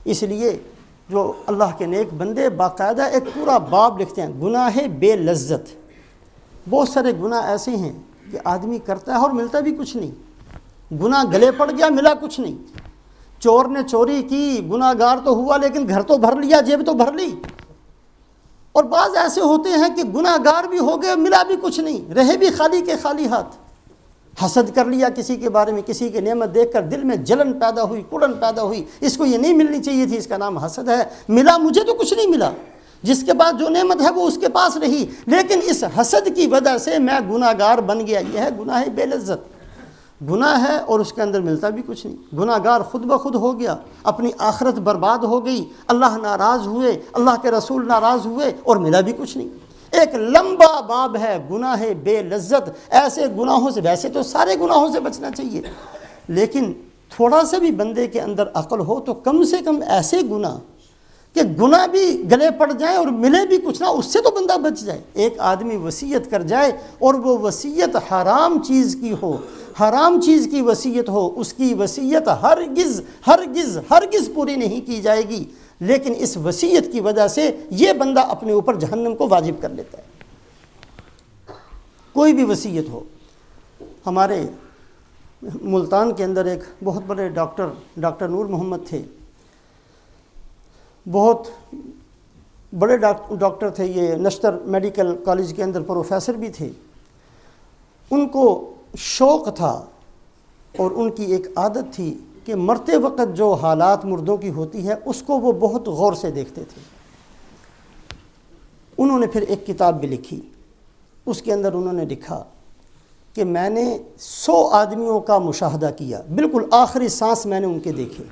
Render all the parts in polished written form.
اس لیے جو اللہ کے نیک بندے باقاعدہ ایک پورا باب لکھتے ہیں گناہ بے لذت. بہت سارے گناہ ایسے ہیں کہ آدمی کرتا ہے اور ملتا بھی کچھ نہیں. گناہ گلے پڑ گیا، ملا کچھ نہیں. چور نے چوری کی، گناہ گار تو ہوا لیکن گھر تو بھر لیا، جیب تو بھر لی. اور بعض ایسے ہوتے ہیں کہ گناہ گار بھی ہو گئے، ملا بھی کچھ نہیں، رہے بھی خالی کے خالی ہاتھ. حسد کر لیا کسی کے بارے میں، کسی کی نعمت دیکھ کر دل میں جلن پیدا ہوئی، کڑن پیدا ہوئی، اس کو یہ نہیں ملنی چاہیے تھی، اس کا نام حسد ہے. ملا مجھے تو کچھ نہیں ملا، جس کے پاس جو نعمت ہے وہ اس کے پاس رہی، لیکن اس حسد کی وجہ سے میں گناہ گار بن گیا. یہ ہے گناہ بے لذت. گناہ ہے اور اس کے اندر ملتا بھی کچھ نہیں. گناہ گار خود بخود ہو گیا، اپنی آخرت برباد ہو گئی، اللہ ناراض ہوئے، اللہ کے رسول ناراض ہوئے اور ملا بھی کچھ نہیں. ایک لمبا باب ہے گناہ بے لذت. ایسے گناہوں سے، ویسے تو سارے گناہوں سے بچنا چاہیے، لیکن تھوڑا سا بھی بندے کے اندر عقل ہو تو کم سے کم ایسے گناہ کہ گناہ بھی گلے پڑ جائیں اور ملے بھی کچھ نہ، اس سے تو بندہ بچ جائے. ایک آدمی وصیت کر جائے اور وہ وصیت حرام چیز کی ہو، حرام چیز کی وصیت ہو، اس کی وصیت ہرگز ہرگز ہرگز پوری نہیں کی جائے گی، لیکن اس وصیت کی وجہ سے یہ بندہ اپنے اوپر جہنم کو واجب کر لیتا ہے. کوئی بھی وصیت ہو. ہمارے ملتان کے اندر ایک بہت بڑے ڈاکٹر نور محمد تھے، بہت بڑے ڈاکٹر تھے. یہ نشتر میڈیکل کالج کے اندر پروفیسر بھی تھے. ان کو شوق تھا اور ان کی ایک عادت تھی کہ مرتے وقت جو حالات مردوں کی ہوتی ہے اس کو وہ بہت غور سے دیکھتے تھے. انہوں نے پھر ایک کتاب بھی لکھی. اس کے اندر انہوں نے لکھا کہ میں نے 100 آدمیوں کا مشاہدہ کیا، بالکل آخری سانس میں نے ان کے دیکھے.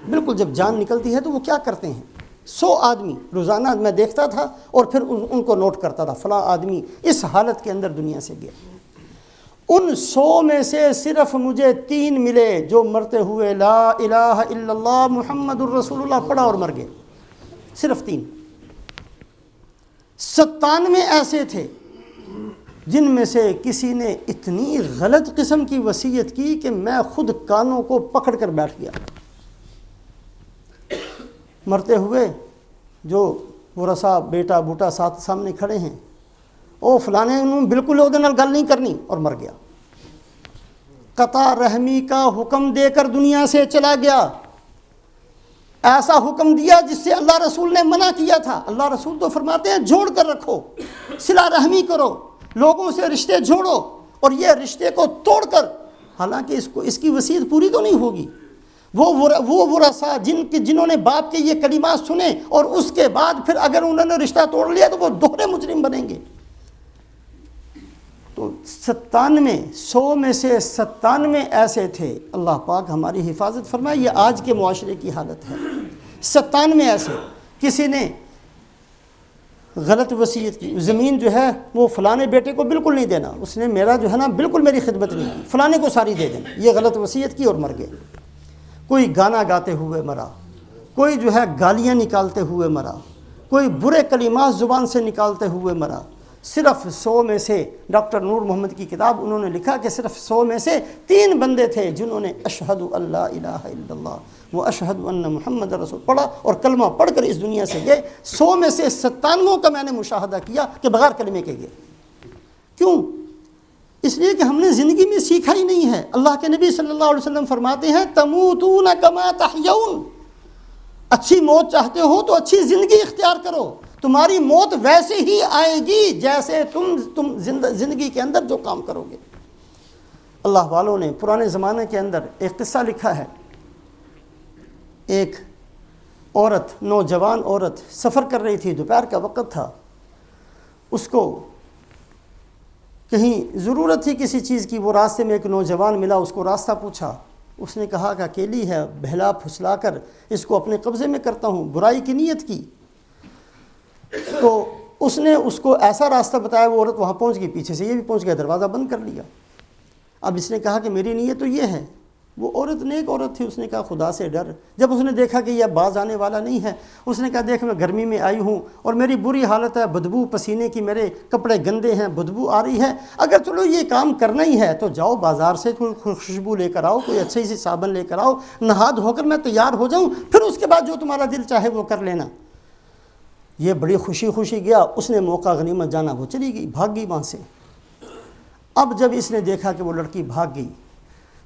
بالکل جب جان نکلتی ہے تو وہ کیا کرتے ہیں. 100 آدمی روزانہ میں دیکھتا تھا اور پھر ان کو نوٹ کرتا تھا، فلاں آدمی اس حالت کے اندر دنیا سے گیا. ان 100 میں سے صرف مجھے 3 ملے جو مرتے ہوئے لا الہ الا اللہ محمد الرسول اللہ پڑھا اور مر گئے. صرف 3. 97 ایسے تھے جن میں سے کسی نے اتنی غلط قسم کی وصیت کی کہ میں خود کانوں کو پکڑ کر بیٹھ گیا. مرتے ہوئے جو ورثہ بیٹا بوٹا ساتھ سامنے کھڑے ہیں، او فلانے انہوں بالکل وہ نال گل نہیں کرنی، اور مر گیا. قطع رحمی کا حکم دے کر دنیا سے چلا گیا. ایسا حکم دیا جس سے اللہ رسول نے منع کیا تھا. اللہ رسول تو فرماتے ہیں جوڑ کر رکھو، صلہ رحمی کرو، لوگوں سے رشتے جوڑو، اور یہ رشتے کو توڑ کر، حالانکہ اس کی وصیت پوری تو نہیں ہوگی. وہ ورثہ جنہوں نے باپ کے یہ کلمات سنے اور اس کے بعد پھر اگر انہوں نے رشتہ توڑ لیا تو وہ دوہرے مجرم بنیں گے. تو 97 100 میں سے 97 ایسے تھے. اللہ پاک ہماری حفاظت فرمائے. یہ آج کے معاشرے کی حالت ہے. 97 ایسے. کسی نے غلط وصیت کی، زمین جو ہے وہ فلانے بیٹے کو بالکل نہیں دینا، اس نے میرا جو ہے نا بالکل میری خدمت نہیں کی، فلانے کو ساری دے دینا. یہ غلط وصیت کی اور مر گئے. کوئی گانا گاتے ہوئے مرا، کوئی جو ہے گالیاں نکالتے ہوئے مرا، کوئی برے کلمات زبان سے نکالتے ہوئے مرا. صرف 100 میں سے ڈاکٹر نور محمد کی کتاب انہوں نے لکھا کہ صرف 100 میں سے 3 بندے تھے جنہوں نے اشہد اللہ الہ الا اللہ و اشہد ان محمد رسول پڑھا اور کلمہ پڑھ کر اس دنیا سے گئے. 100 میں سے 97 کا میں نے مشاہدہ کیا کہ بغیر کلمے کے گئے. کیوں؟ اس لیے کہ ہم نے زندگی میں سیکھا ہی نہیں ہے. اللہ کے نبی صلی اللہ علیہ وسلم فرماتے ہیں تموتون کما تحیون. اچھی موت چاہتے ہو تو اچھی زندگی اختیار کرو. تمہاری موت ویسے ہی آئے گی جیسے تم زندگی کے اندر جو کام کرو گے. اللہ والوں نے پرانے زمانے کے اندر ایک قصہ لکھا ہے. ایک عورت، نوجوان عورت سفر کر رہی تھی، دوپہر کا وقت تھا. اس کو کہیں ضرورت تھی کسی چیز کی. وہ راستے میں ایک نوجوان ملا، اس کو راستہ پوچھا. اس نے کہا کہ اکیلی ہے، بہلا پھسلا کر اس کو اپنے قبضے میں کرتا ہوں. برائی کی نیت کی. تو اس نے اس کو ایسا راستہ بتایا. وہ عورت وہاں پہنچ گئی، پیچھے سے یہ بھی پہنچ گیا، دروازہ بند کر لیا. اب اس نے کہا کہ میری نیت تو یہ ہے. وہ عورت نیک عورت تھی، اس نے کہا خدا سے ڈر۔ جب اس نے دیکھا کہ یہ باز آنے والا نہیں ہے، اس نے کہا دیکھ میں گرمی میں آئی ہوں اور میری بری حالت ہے، بدبو پسینے کی، میرے کپڑے گندے ہیں، بدبو آ رہی ہے، اگر چلو یہ کام کرنا ہی ہے تو جاؤ بازار سے کوئی خوشبو لے کر آؤ، کوئی اچھی سی صابن لے کر آؤ، نہا دھو کر میں تیار ہو جاؤں، پھر اس کے بعد جو تمہارا دل چاہے وہ کر لینا۔ یہ بڑی خوشی خوشی گیا، اس نے موقع غنیمت جانا، وہ چلی گئی، بھاگ گئی وہاں سے۔ اب جب اس نے دیکھا کہ وہ لڑکی بھاگ گئی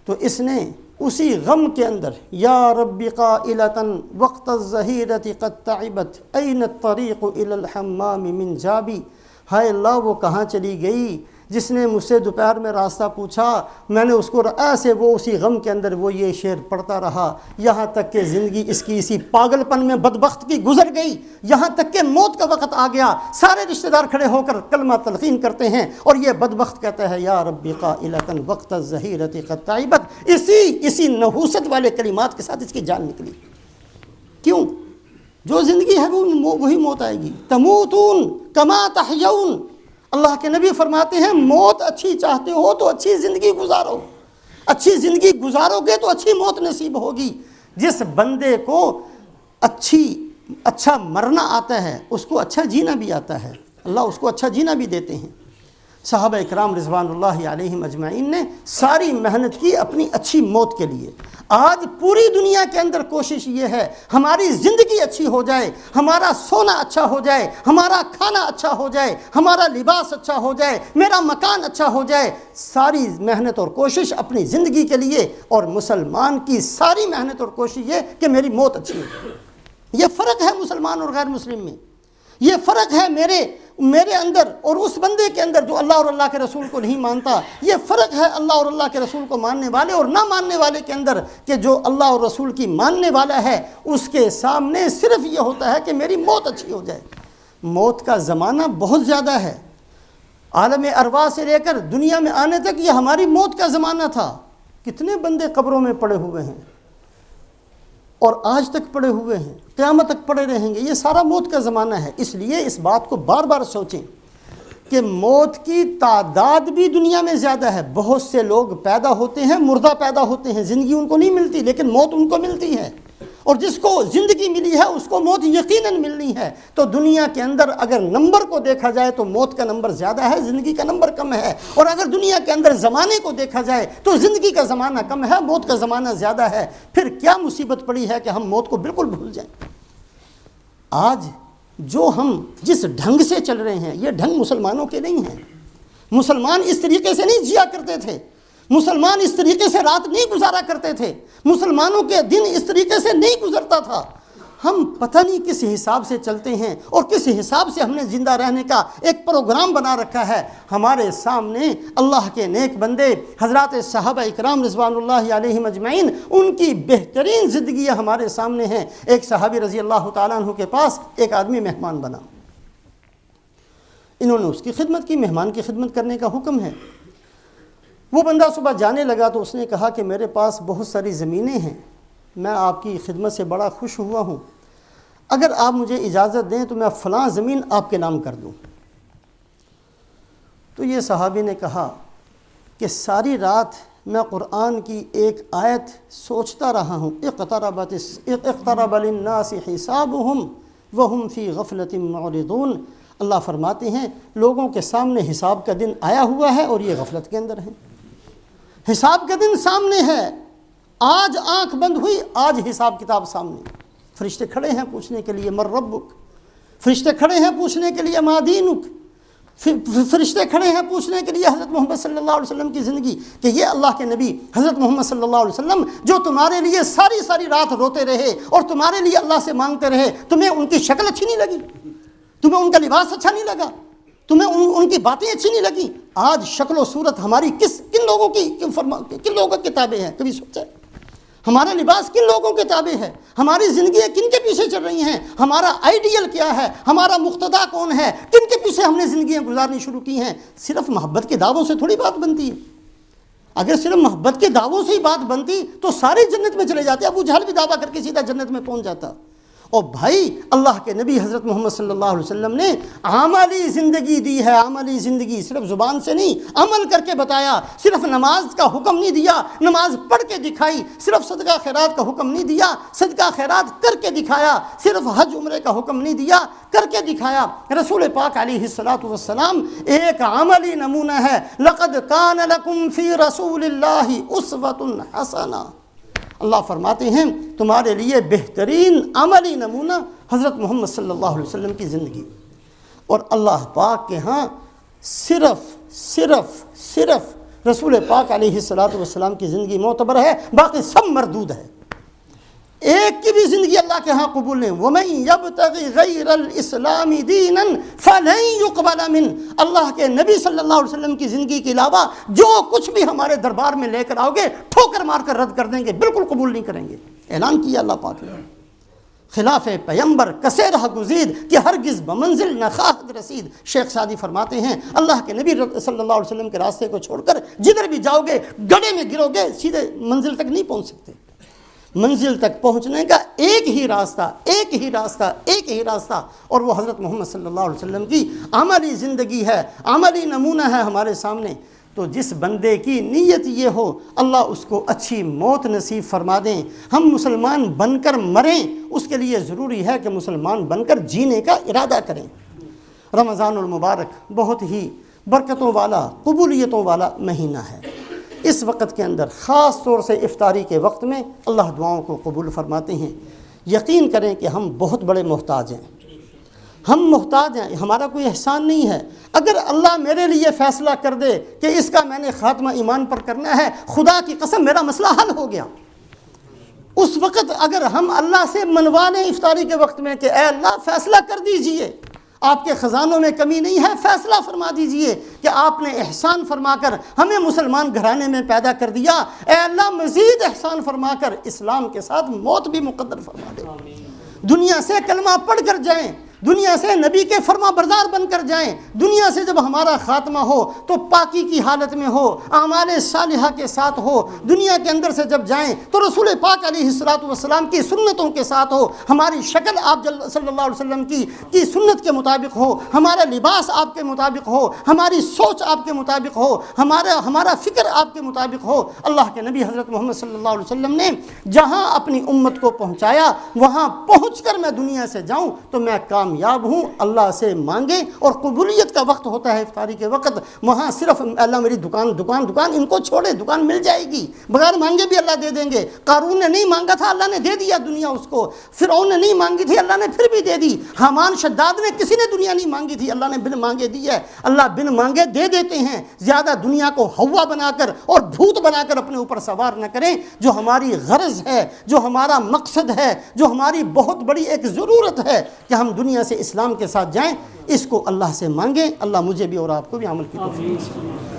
تو اس نے اسی غم کے اندر یا رب قائلتاً وقت الظہیرۃ قد تعبت این الطریق الی الحمام من جابی، ہائے اللہ وہ کہاں چلی گئی جس نے مجھ سے دوپہر میں راستہ پوچھا، میں نے اس کو ایسے، وہ اسی غم کے اندر وہ یہ شعر پڑھتا رہا یہاں تک کہ زندگی اس کی اسی پاگل پن میں بدبخت کی گزر گئی، یہاں تک کہ موت کا وقت آ گیا، سارے رشتہ دار کھڑے ہو کر کلمہ تلقین کرتے ہیں اور یہ بدبخت کہتا ہے یا رب قائلتاً وقت الظہیرۃ قد تعبت، اسی نحوست والے کلمات کے ساتھ اس کی جان نکلی۔ کیوں؟ جو زندگی ہے وہی موت آئے گی، تموتون کما تحیون۔ اللہ کے نبی فرماتے ہیں موت اچھی چاہتے ہو تو اچھی زندگی گزارو، اچھی زندگی گزارو گے تو اچھی موت نصیب ہوگی۔ جس بندے کو اچھا مرنا آتا ہے اس کو اچھا جینا بھی آتا ہے، اللہ اس کو اچھا جینا بھی دیتے ہیں۔ صحابہ اکرام رضوان اللہ علیہم اجمعین نے ساری محنت کی اپنی اچھی موت کے لیے۔ آج پوری دنیا کے اندر کوشش یہ ہے ہماری زندگی اچھی ہو جائے، ہمارا سونا اچھا ہو جائے، ہمارا کھانا اچھا ہو جائے، ہمارا لباس اچھا ہو جائے، میرا مکان اچھا ہو جائے، ساری محنت اور کوشش اپنی زندگی کے لیے، اور مسلمان کی ساری محنت اور کوشش یہ کہ میری موت اچھی ہو۔ یہ فرق ہے مسلمان اور غیر مسلم میں، یہ فرق ہے میرے اندر اور اس بندے کے اندر جو اللہ اور اللہ کے رسول کو نہیں مانتا، یہ فرق ہے اللہ اور اللہ کے رسول کو ماننے والے اور نہ ماننے والے کے اندر، کہ جو اللہ اور رسول کی ماننے والا ہے اس کے سامنے صرف یہ ہوتا ہے کہ میری موت اچھی ہو جائے۔ موت کا زمانہ بہت زیادہ ہے، عالم ارواح سے لے کر دنیا میں آنے تک یہ ہماری موت کا زمانہ تھا۔ کتنے بندے قبروں میں پڑے ہوئے ہیں اور آج تک پڑے ہوئے ہیں، قیامت تک پڑے رہیں گے، یہ سارا موت کا زمانہ ہے۔ اس لیے اس بات کو بار بار سوچیں کہ موت کی تعداد بھی دنیا میں زیادہ ہے۔ بہت سے لوگ پیدا ہوتے ہیں، مردہ پیدا ہوتے ہیں، زندگی ان کو نہیں ملتی لیکن موت ان کو ملتی ہے، اور جس کو زندگی ملی ہے اس کو موت یقیناً ملنی ہے۔ تو دنیا کے اندر اگر نمبر کو دیکھا جائے تو موت کا نمبر زیادہ ہے، زندگی کا نمبر کم ہے، اور اگر دنیا کے اندر زمانے کو دیکھا جائے تو زندگی کا زمانہ کم ہے، موت کا زمانہ زیادہ ہے۔ پھر کیا مصیبت پڑی ہے کہ ہم موت کو بالکل بھول جائیں۔ آج جو ہم جس ڈھنگ سے چل رہے ہیں یہ ڈھنگ مسلمانوں کے نہیں ہیں۔ مسلمان اس طریقے سے نہیں جیا کرتے تھے، مسلمان اس طریقے سے رات نہیں گزارا کرتے تھے، مسلمانوں کے دن اس طریقے سے نہیں گزرتا تھا۔ ہم پتہ نہیں کس حساب سے چلتے ہیں اور کس حساب سے ہم نے زندہ رہنے کا ایک پروگرام بنا رکھا ہے۔ ہمارے سامنے اللہ کے نیک بندے حضرات صحابہ اکرام رضوان اللہ علیہم اجمعین، ان کی بہترین زندگیاں ہمارے سامنے ہیں۔ ایک صحابی رضی اللہ تعالیٰ عنہ کے پاس ایک آدمی مہمان بنا، انہوں نے اس کی خدمت کی، مہمان کی خدمت کرنے کا حکم ہے۔ وہ بندہ صبح جانے لگا تو اس نے کہا کہ میرے پاس بہت ساری زمینیں ہیں، میں آپ کی خدمت سے بڑا خوش ہوا ہوں، اگر آپ مجھے اجازت دیں تو میں فلاں زمین آپ کے نام کر دوں۔ تو یہ صحابی نے کہا کہ ساری رات میں قرآن کی ایک آیت سوچتا رہا ہوں، اقترب للناس حسابهم وهم فی غفلۃ معرضون۔ اللہ فرماتے ہیں لوگوں کے سامنے حساب کا دن آیا ہوا ہے اور یہ غفلت کے اندر ہیں۔ حساب کا دن سامنے ہے، آج آنکھ بند ہوئی، آج حساب کتاب سامنے، فرشتے کھڑے ہیں پوچھنے کے لیے من ربک، فرشتے کھڑے ہیں پوچھنے کے لیے ما دینک، فرشتے کھڑے ہیں پوچھنے کے لیے حضرت محمد صلی اللہ علیہ وسلم کی زندگی، کہ یہ اللہ کے نبی حضرت محمد صلی اللہ علیہ وسلم جو تمہارے لیے ساری رات روتے رہے اور تمہارے لیے اللہ سے مانگتے رہے، تمہیں ان کی شکل اچھی نہیں لگی، تمہیں ان کا لباس اچھا نہیں لگا، تمہیں ان کی باتیں اچھی نہیں لگی۔ آج شکل و صورت ہماری کن لوگوں کی کتابیں ہیں؟ کبھی سوچا ہے؟ ہمارا لباس کن لوگوں کے تابع ہے؟ ہماری زندگیاں کن کے پیچھے چل رہی ہیں؟ ہمارا آئیڈیل کیا ہے؟ ہمارا مقتدا کون ہے؟ کن کے پیچھے ہم نے زندگیاں گزارنی شروع کی ہیں؟ صرف محبت کے دعووں سے تھوڑی بات بنتی ہے۔ اگر صرف محبت کے دعووں سے ہی بات بنتی تو سارے جنت میں چلے جاتے، ابو جہل بھی دعویٰ کر کے سیدھا جنت میں پہنچ جاتا، اور بھائی اللہ کے نبی حضرت محمد صلی اللہ علیہ وسلم نے عملی زندگی دی ہے، عملی زندگی، صرف زبان سے نہیں، عمل کر کے بتایا۔ صرف نماز کا حکم نہیں دیا، نماز پڑھ کے دکھائی۔ صرف صدقہ خیرات کا حکم نہیں دیا، صدقہ خیرات کر کے دکھایا۔ صرف حج عمرے کا حکم نہیں دیا، کر کے دکھایا۔ رسول پاک علیہ الصلوۃ والسلام ایک عملی نمونہ ہے۔ لقد کان لکم فی رسول اللہ اسوۃ حسنہ۔ اللہ فرماتے ہیں تمہارے لیے بہترین عملی نمونہ حضرت محمد صلی اللہ علیہ وسلم کی زندگی۔ اور اللہ پاک کے ہاں صرف رسول پاک علیہ الصلوۃ والسلام کی زندگی معتبر ہے، باقی سب مردود ہے۔ ایک کی بھی زندگی اللہ کے ہاں قبول نہیں۔ وَمَن يَبْتَغِ غَيْرَ الْإِسْلَامِ دِينًا فَلَن يُقْبَلَ مِنْهُ۔ اللہ کے نبی صلی اللہ علیہ وسلم کی زندگی کے علاوہ جو کچھ بھی ہمارے دربار میں لے کر آؤ گے ٹھوکر مار کر رد کر دیں گے، بالکل قبول نہیں کریں گے۔ اعلان کیا اللہ پاک نے، خلاف پیمبر کسے رہ گزید کہ ہرگز بمنزل نہ خواہد رسید۔ شیخ سعدی فرماتے ہیں اللہ کے نبی صلی اللہ علیہ وسلم کے راستے کو چھوڑ کر جدھر بھی جاؤ گے گڑھے میں گرو گے، سیدھے منزل تک نہیں پہنچ سکتے۔ منزل تک پہنچنے کا ایک ہی راستہ اور وہ حضرت محمد صلی اللہ علیہ وسلم کی عملی زندگی ہے، عملی نمونہ ہے ہمارے سامنے۔ تو جس بندے کی نیت یہ ہو اللہ اس کو اچھی موت نصیب فرما دیں۔ ہم مسلمان بن کر مریں، اس کے لیے ضروری ہے کہ مسلمان بن کر جینے کا ارادہ کریں۔ رمضان المبارک بہت ہی برکتوں والا، قبولیتوں والا مہینہ ہے۔ اس وقت کے اندر خاص طور سے افطاری کے وقت میں اللہ دعاؤں کو قبول فرماتے ہیں۔ یقین کریں کہ ہم بہت بڑے محتاج ہیں، ہم محتاج ہیں، ہمارا کوئی احسان نہیں ہے۔ اگر اللہ میرے لیے فیصلہ کر دے کہ اس کا میں نے خاتمہ ایمان پر کرنا ہے، خدا کی قسم میرا مسئلہ حل ہو گیا۔ اس وقت اگر ہم اللہ سے منوا لیں افطاری کے وقت میں کہ اے اللہ فیصلہ کر دیجئے، آپ کے خزانوں میں کمی نہیں ہے، فیصلہ فرما دیجئے کہ آپ نے احسان فرما کر ہمیں مسلمان گھرانے میں پیدا کر دیا، اے اللہ مزید احسان فرما کر اسلام کے ساتھ موت بھی مقدر فرما دے، دنیا سے کلمہ پڑھ کر جائیں، دنیا سے نبی کے فرما بردار بن کر جائیں۔ دنیا سے جب ہمارا خاتمہ ہو تو پاکی کی حالت میں ہو، اعمال صالحہ کے ساتھ ہو۔ دنیا کے اندر سے جب جائیں تو رسول پاک علیہ الصلوۃ والسلام کی سنتوں کے ساتھ ہو، ہماری شکل آپ صلی اللہ علیہ وسلم کی سنت کے مطابق ہو، ہمارا لباس آپ کے مطابق ہو، ہماری سوچ آپ کے مطابق ہو، ہمارا فکر آپ کے مطابق ہو۔ اللہ کے نبی حضرت محمد صلی اللہ علیہ وسلم نے جہاں اپنی امت کو پہنچایا وہاں پہنچ کر میں دنیا سے جاؤں تو میں کامیاب ہوں۔ اللہ سے مانگیں، اور قبولیت کا وقت ہوتا ہے افطاری کے وقت، وہاں صرف اللہ میری دکان ان کو چھوڑے، دکان مل جائے گی، بغیر مانگے بھی اللہ دے دیں گے۔ قارون نے نہیں مانگا تھا، اللہ نے دے دیا دنیا اس کو۔ فرعون نے نہیں مانگی تھی، اللہ نے پھر بھی دے دی۔ حامان شداد نے کسی نے دنیا نہیں مانگی تھی، اللہ نے بن مانگے دی ہے۔ اللہ بن مانگے دے دیتے ہیں۔ زیادہ دنیا کو ہوا بنا کر اور بھوت بنا کر اپنے اوپر سوار نہ کریں۔ جو ہماری غرض ہے، جو ہمارا مقصد ہے، جو ہماری بہت بڑی ایک ضرورت ہے کہ ہم دنیا سے اسلام کے ساتھ جائیں، اس کو اللہ سے مانگیں۔ اللہ مجھے بھی اور آپ کو بھی عمل کی توفیق دے۔